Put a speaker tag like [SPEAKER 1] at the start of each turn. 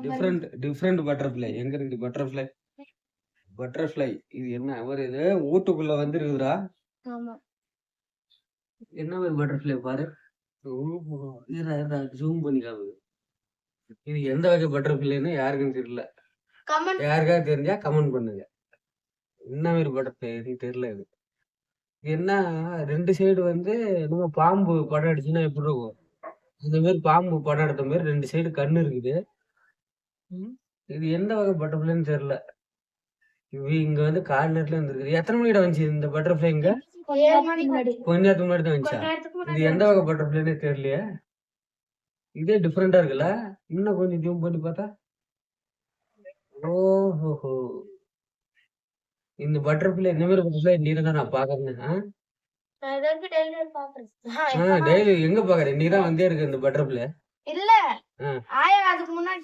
[SPEAKER 1] different different butterfly எங்க இருக்கு butterfly butterfly இது என்ன ஒரு இது ஊட்டுக்குள்ள வந்து இருக்குதுடா என்ன ஒரு பட்டர்ஃப்ளை பாரு ஜூம் பண்ணி காமிது இது எந்த வகை பட்டர்ஃப்ளைன்னு யாருக்கும் தெரியல யாருக்காவது தெரிஞ்சா கமெண்ட் பண்ணுங்க என்ன மாதிரி பட்டர்ஃப்ளை தெரியல இது என்ன ரெண்டு சைடு வந்து நம்ம பாம்பு படம் அடிச்சுன்னா எப்படி இருக்கும் இந்த மாதிரி பாம்பு படம் எடுத்த மாதிரி ரெண்டு சைடு கண்ணு இருக்குது இது எந்த வகை பட்டர்ஃப்ளைன்னு தெரியல இங்க வந்து கால் நேரத்துல இருந்திருக்கு எத்தனை மணிக்கிட்ட வந்துச்சு இந்த பட்டர்ஃப்ளை இங்க கொஞ்ச நேரத்துக்கு முன்னாடி தான் வந்துச்சா இது எந்த வகை பட்டர்ஃப்ளைன்னு தெரியலையே இதே டிஃப்ரெண்டா இருக்குல்ல இன்னும் கொஞ்சம் ஜூம் பண்ணி பார்த்தா ஓஹோ இந்த பட்டர்ஃப்ளை இந்த மாதிரி பட்டர்ஃப்ளை நீங்க தான் நான் பாக்குறேன் டெய்லி எங்க பாக்குறேன் நீ தான் வந்தே இருக்கு இந்த பட்டர்ஃப்ளை இல்ல ஆயா அதுக்கு முன்னாடி